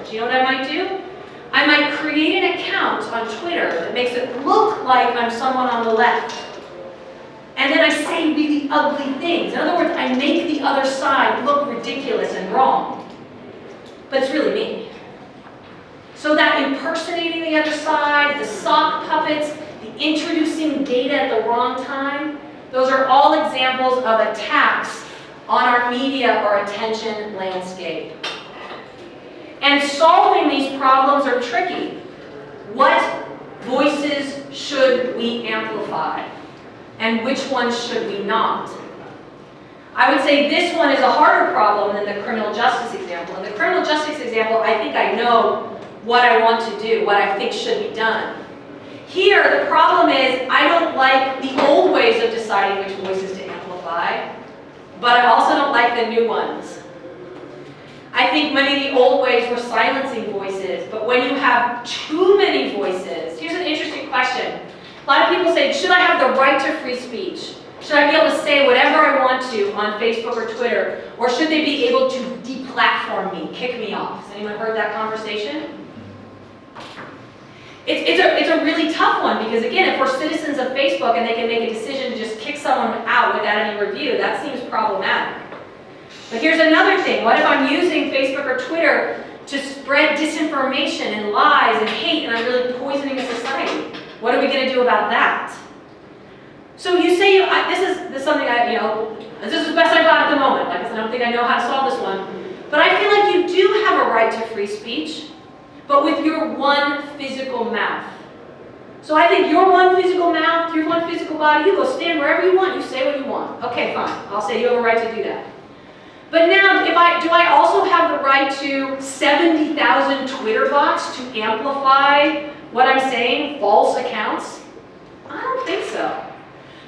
Do you know what I might do? I might create an account on Twitter that makes it look like I'm someone on the left. And then I say really ugly things. In other words, I make the other side look ridiculous and wrong. But it's really me. So that impersonating the other side, the sock puppets, the introducing data at the wrong time, those are all examples of attacks on our media or attention landscape. And solving these problems are tricky. What voices should we amplify? And which ones should we not? I would say this one is a harder problem than the criminal justice example. In the criminal justice example, I think I know what I want to do, what I think should be done. Here, the problem is I don't like the old ways of deciding which voices to amplify, but I also don't like the new ones. I think many of the old ways were silencing voices, but when you have too many voices, here's an interesting question. A lot of people say, should I have the right to free speech? Should I be able to say whatever I want to on Facebook or Twitter? Or should they be able to deplatform me, kick me off? Has anyone heard that conversation? It's a really tough one because, again, if we're citizens of Facebook and they can make a decision to just kick someone out without any review, that seems problematic. But here's another thing. What if I'm using Facebook or Twitter to spread disinformation and lies and hate and I'm really poisoning a society? What are we going to do about that? So you say, this is something this is the best I got at the moment. Like I said, I don't think I know how to solve this one. But I feel like you do have a right to free speech, but with your one physical mouth. So I think your one physical mouth, your one physical body, you go stand wherever you want, you say what you want. Okay, fine. I'll say you have a right to do that. But now, do I also have the right to 70,000 Twitter bots to amplify what I'm saying, false accounts? I don't think so.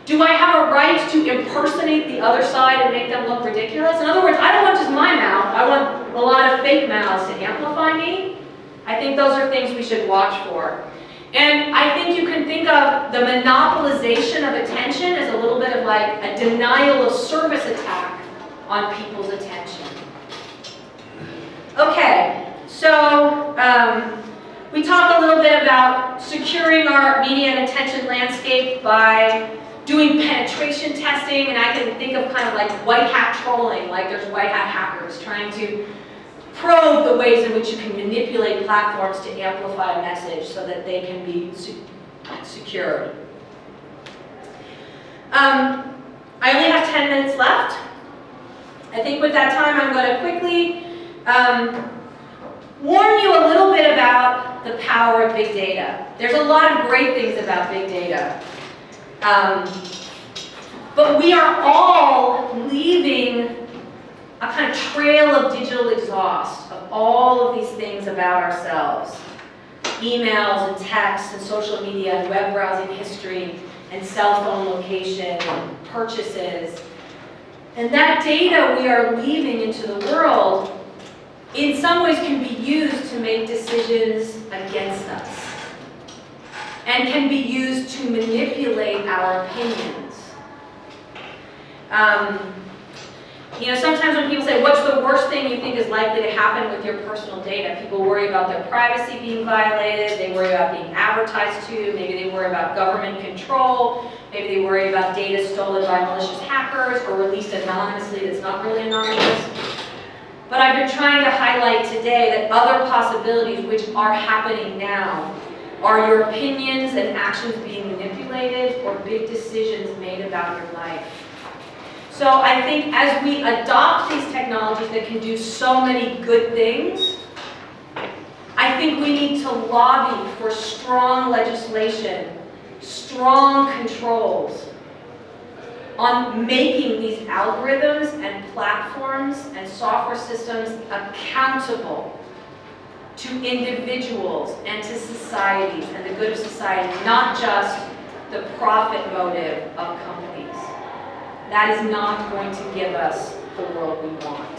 Do I have a right to impersonate the other side and make them look ridiculous? In other words, I don't want just my mouth, I want a lot of fake mouths to amplify me. I think those are things we should watch for. And I think you can think of the monopolization of attention as a little bit of like a denial of service attack on people's attention. Okay, so we talked a little bit about securing our media and attention landscape by doing penetration testing, and I can think of kind of like white hat trolling, like there's white hat hackers trying to probe the ways in which you can manipulate platforms to amplify a message so that they can be secured. I only have 10 minutes left. I think with that time I'm going to quickly warn you a little bit about the power of big data. There's a lot of great things about big data. But we are all leaving a kind of trail of digital exhaust of all of these things about ourselves. Emails and texts and social media and web browsing history and cell phone location and purchases. And that data we are leaving into the world in some ways can be used to make decisions against us and can be used to manipulate our opinions. Sometimes when people say, what's the worst thing you think is likely to happen with your personal data? People worry about their privacy being violated, they worry about being advertised to, maybe they worry about government control, maybe they worry about data stolen by malicious hackers or released anonymously that's not really anonymous. But I've been trying to highlight today that other possibilities which are happening now are your opinions and actions being manipulated or big decisions made about your life. So I think as we adopt these technologies that can do so many good things, I think we need to lobby for strong legislation, strong controls on making these algorithms and platforms and software systems accountable to individuals and to societies and the good of society, not just the profit motive of companies. That is not going to give us the world we want.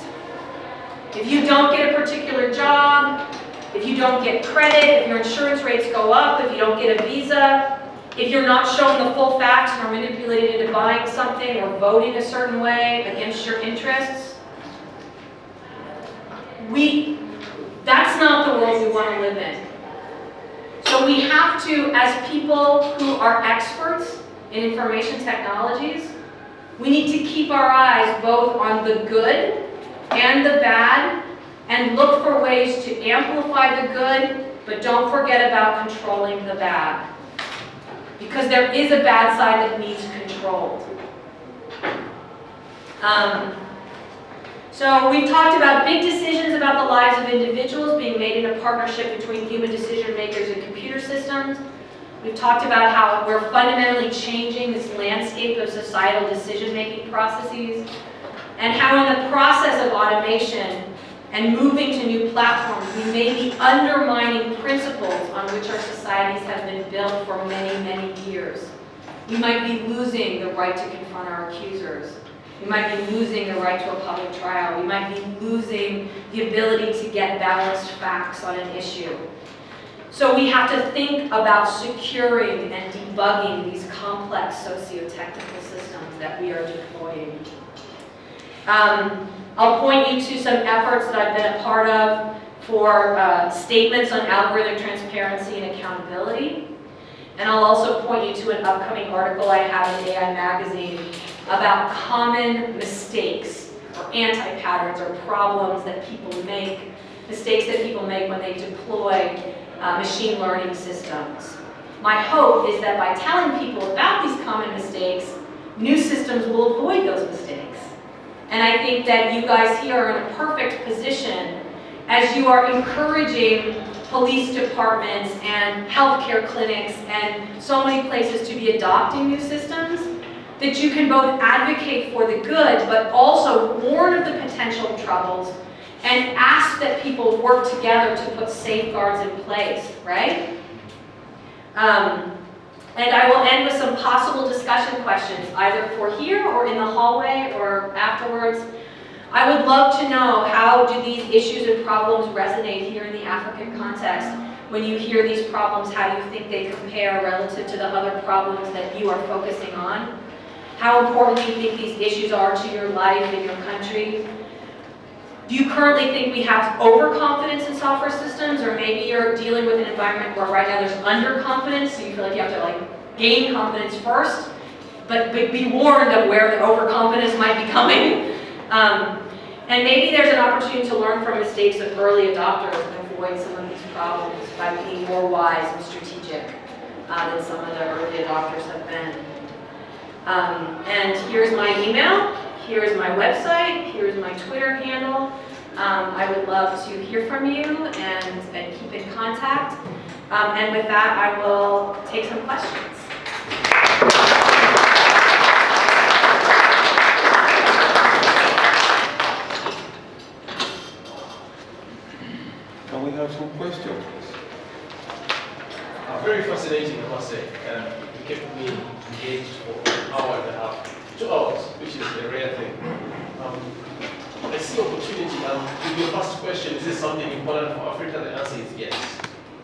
If you don't get a particular job, if you don't get credit, if your insurance rates go up, if you don't get a visa, if you're not shown the full facts and are manipulated into buying something or voting a certain way against your interests, that's not the we want to live in. So we have to, as people who are experts in information technologies, we need to keep our eyes both on the good and the bad, and look for ways to amplify the good, but don't forget about controlling the bad. Because there is a bad side that needs controlled. So we've talked about big decisions about the lives of individuals being made in a partnership between human decision makers and computer systems. We've talked about how we're fundamentally changing this landscape of societal decision-making processes, and how in the process of automation and moving to new platforms, we may be undermining principles on which our societies have been built for many, many years. We might be losing the right to confront our accusers. We might be losing the right to a public trial. We might be losing the ability to get balanced facts on an issue. So we have to think about securing and debugging these complex socio-technical systems that we are deploying. I'll point you to some efforts that I've been a part of for statements on algorithmic transparency and accountability. And I'll also point you to an upcoming article I have in AI Magazine about common mistakes or anti-patterns or problems that people make, mistakes that people make when they deploy machine learning systems. My hope is that by telling people about these common mistakes, new systems will avoid those mistakes. And I think that you guys here are in a perfect position as you are encouraging police departments and healthcare clinics and so many places to be adopting new systems, that you can both advocate for the good, but also warn of the potential troubles and ask that people work together to put safeguards in place, right? And I will end with some possible discussion questions, either for here or in the hallway or afterwards. I would love to know, how do these issues and problems resonate here in the African context? When you hear these problems, how do you think they compare relative to the other problems that you are focusing on? How important do you think these issues are to your life and your country? Do you currently think we have overconfidence in software systems, or maybe you're dealing with an environment where right now there's underconfidence, so you feel like you have to gain confidence first, but be warned of where the overconfidence might be coming. And maybe there's an opportunity to learn from mistakes of early adopters and avoid some of these problems by being more wise and strategic than some of the early adopters have been. And here's my email. Here's my website, here's my Twitter handle. I would love to hear from you and keep in contact. And with that, I will take some questions. Can we have some questions? Very fascinating, I must say. It kept me engaged for an hour and a half. 2 hours, which is a rare thing. I see opportunity. With your first question, is this something important for Africa? The answer is yes.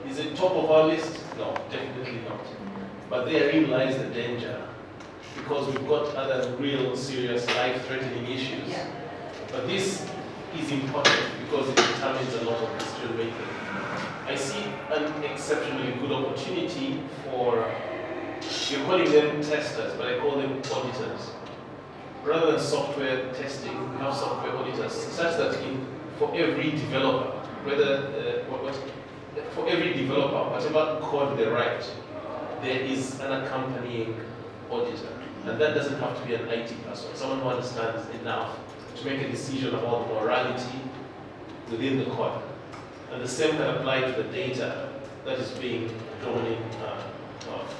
Is it top of our list? No, definitely not. But therein lies the danger, because we've got other real, serious, life-threatening issues. Yeah. But this is important because it determines a lot of decision making. I see an exceptionally good opportunity for, you're calling them testers, but I call them auditors. Rather than software testing, we have software auditors, such that for every developer, whatever code they write, there is an accompanying auditor. And that doesn't have to be an IT person, someone who understands enough to make a decision about morality within the code. And the same can apply to the data that is being drawn in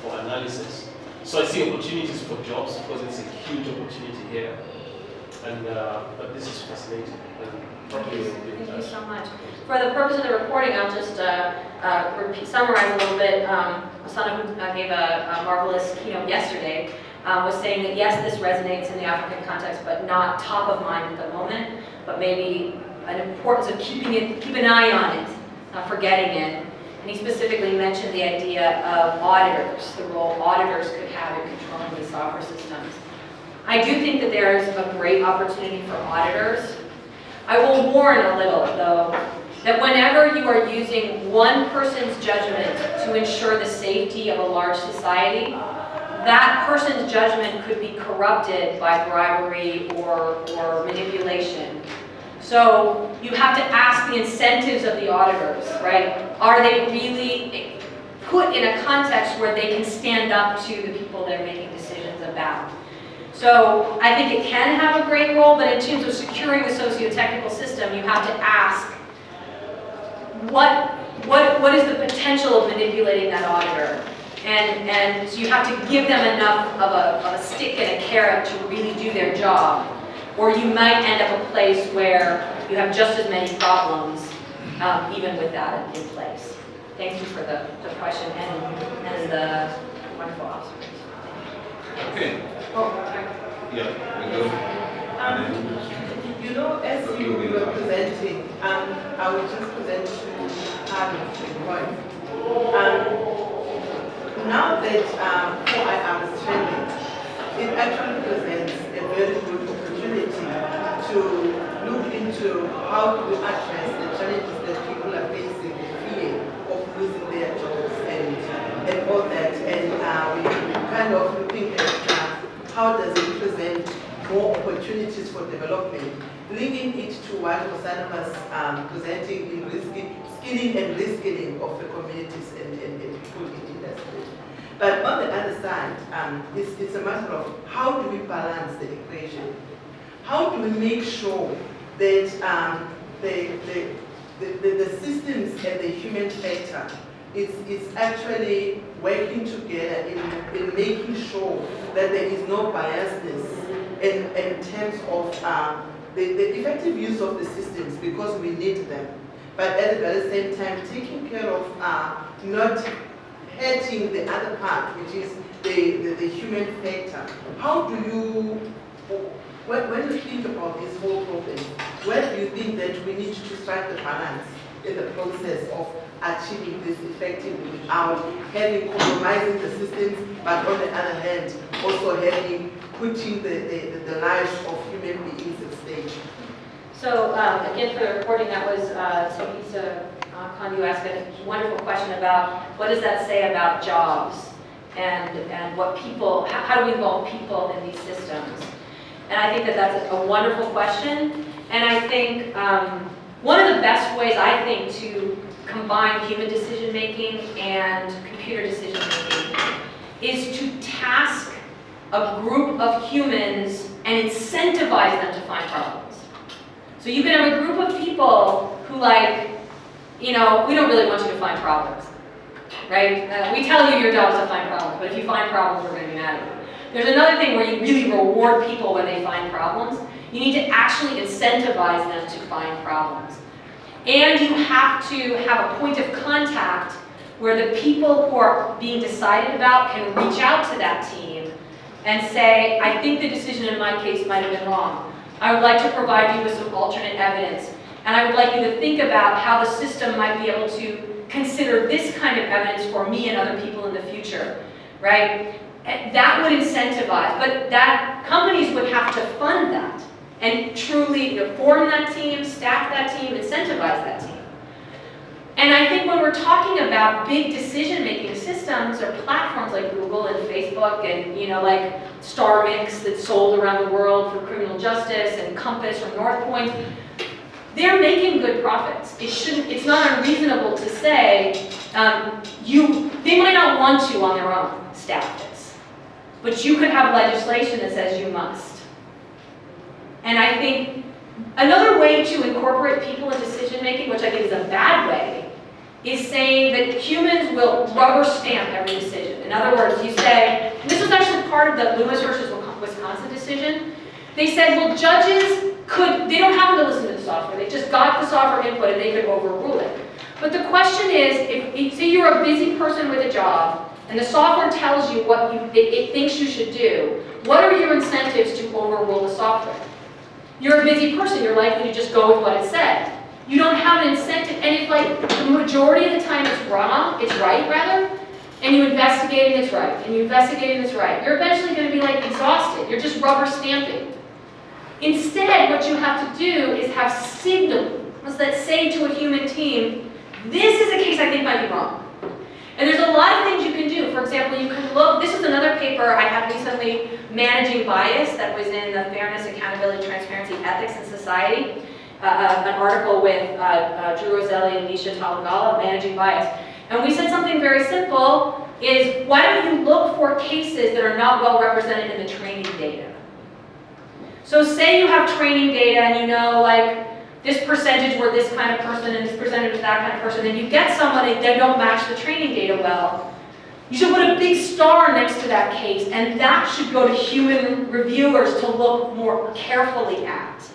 for analysis. So I see opportunities for jobs, because it's a huge opportunity here. And but this is fascinating. Thank you so much. For the purpose of the recording, I'll just summarize a little bit. Asana, who gave a marvelous keynote yesterday, was saying that yes, this resonates in the African context, but not top of mind at the moment, but maybe an importance of keep an eye on it, not forgetting it. And he specifically mentioned the idea of auditors, the role auditors could have in controlling these software systems. I do think that there's a great opportunity for auditors. I will warn a little, though, that whenever you are using one person's judgment to ensure the safety of a large society, that person's judgment could be corrupted by bribery or manipulation. So you have to ask the incentives of the auditors, right? Are they really put in a context where they can stand up to the people they're making decisions about? So I think it can have a great role, but in terms of securing the socio-technical system, you have to ask what is the potential of manipulating that auditor? And so you have to give them enough of a stick and a carrot to really do their job. Or you might end up a place where you have just as many problems, even with that in place. Thank you for the question and the wonderful observation. Okay. Oh, sorry. Yeah, we go. You know, as you were presenting, I will just present to the point. Now that how I understand it, it actually presents a very good opportunity to look into how to address the challenges that people are facing, the fear of losing their jobs and all that. And we're kind of looking at how does it present more opportunities for development, linking it to what Osana was presenting in skilling and reskilling of the communities and people in industry. But on the other side, it's a matter of how do we balance the equation? How do we make sure that the systems and the human factor is actually working together in making sure that there is no biasness in terms of the effective use of the systems, because we need them. But at the very same time, taking care of not hurting the other part, which is the human factor. How do you, when you think about this whole problem, where do you think that we need to strike the balance in the process of achieving this effectively without having compromising the systems, but on the other hand, also having putting the lives of human beings at stake? So again, for the recording, that was Theresa Khan, you asked a wonderful question about what does that say about jobs and what people, how do we involve people in these systems? And I think that that's a wonderful question. And I think one of the best ways, I think, to combine human decision-making and computer decision-making is to task a group of humans and incentivize them to find problems. So you can have a group of people who, like, you know, we don't really want you to find problems, right? We tell you your job is to find problems, but if you find problems, we're going to be mad at you. There's another thing where you really reward people when they find problems. You need to actually incentivize them to find problems. And you have to have a point of contact where the people who are being decided about can reach out to that team and say, I think the decision in my case might have been wrong. I would like to provide you with some alternate evidence. And I would like you to think about how the system might be able to consider this kind of evidence for me and other people in the future, right? And that would incentivize, but that companies would have to fund that and truly form that team, staff that team, incentivize that team. And I think when we're talking about big decision-making systems or platforms like Google and Facebook and, you know, like StarMix that's sold around the world for criminal justice and Compass from North Point, they're making good profits. It's not unreasonable to say they might not want to on their own staff this, but you could have legislation that says you must. And I think another way to incorporate people in decision making, which I think is a bad way, is saying that humans will rubber stamp every decision. In other words, you say, and this was actually part of the Lewis versus Wisconsin decision, they said, well, judges they don't have to listen to the software, they just got the software input and they could overrule it. But the question is, if say you're a busy person with a job, and the software tells you what it thinks you should do, what are your incentives to overrule the software? You're a busy person, you're likely to just go with what it said. You don't have an incentive, and if like the majority of the time it's right rather, and you investigate and it's right, and you investigate and it's right, you're eventually going to be like exhausted. You're just rubber stamping. Instead, what you have to do is have let's say to a human team, this is a case I think might be wrong. And there's a lot of things you can do. For example, you can look, this is another paper I had recently, Managing Bias, that was in the Fairness, Accountability, Transparency, Ethics in Society, an article with Drew Roselli and Nisha Talagala, Managing Bias. And we said something very simple, is why don't you look for cases that are not well represented in the training data? So say you have training data and you know like this percentage were this kind of person and this percentage was that kind of person, and you get somebody that don't match the training data well, you should put a big star next to that case, and that should go to human reviewers to look more carefully at.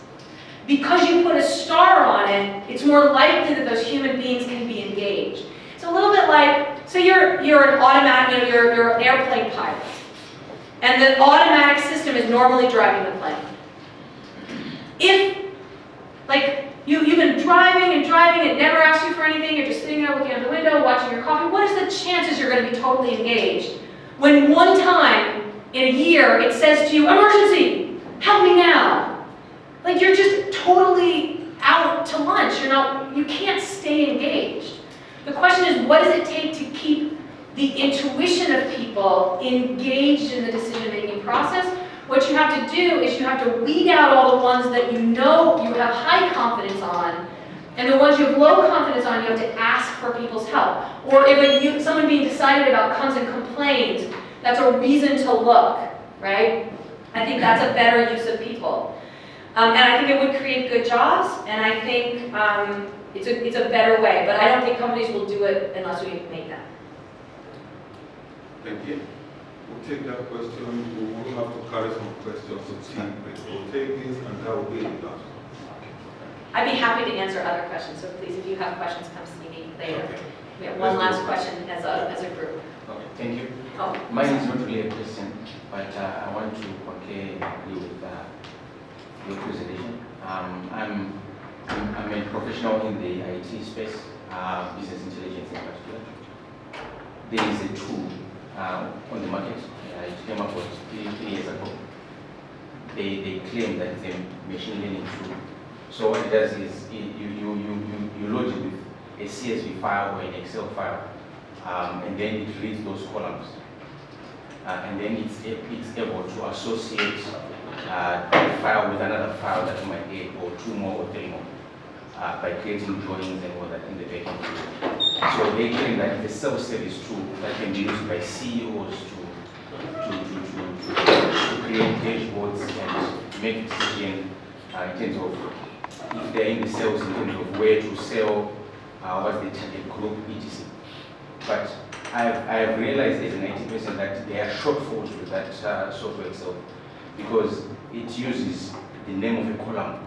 Because you put a star on it, it's more likely that those human beings can be engaged. It's a little bit like, so you're an automatic, you're an airplane pilot, and the automatic system is normally driving the plane. If, like, you've been driving and driving, it never asks you for anything, you're just sitting there looking out the window, watching your coffee, what is the chances you're going to be totally engaged when one time in a year it says to you, emergency, help me now? Like, you're just totally out to lunch, you can't stay engaged. The question is, what does it take to keep the intuition of people engaged in the decision-making process? What you have to do is you have to weed out all the ones that you know you have high confidence on, and the ones you have low confidence on, you have to ask for people's help. Or if someone being decided about comes and complains, that's a reason to look, right? I think that's a better use of people. And I think it would create good jobs, and I think it's a better way, but I don't think companies will do it unless we make them. Thank you. We'll take that question. We will have to carry some questions to team, but we'll take this and that will be the last. I'd be happy to answer other questions, so please, if you have questions, come see me later. Okay. We have one last question as a group. Okay, thank you. Oh, Mine is not really a question, but I want to concur with your presentation. I'm a professional in the IT space, business intelligence in particular. There is a tool on the market. It came up about 3 years ago. They claim that it's a machine learning tool. So what it does is you load it with a CSV file or an Excel file, and then it reads those columns. And then it's able to associate a file with another file that you might get, or 2 more or 3 more, by creating joins and all that in the backend. So they claim that it's a self-service tool that can be used by CEOs to create dashboards and make decisions in terms of if they're in the sales, in terms of where to sell, what's the target group, etc. But I've realized as an IT person that there are shortfalls with that software itself, because it uses the name of a column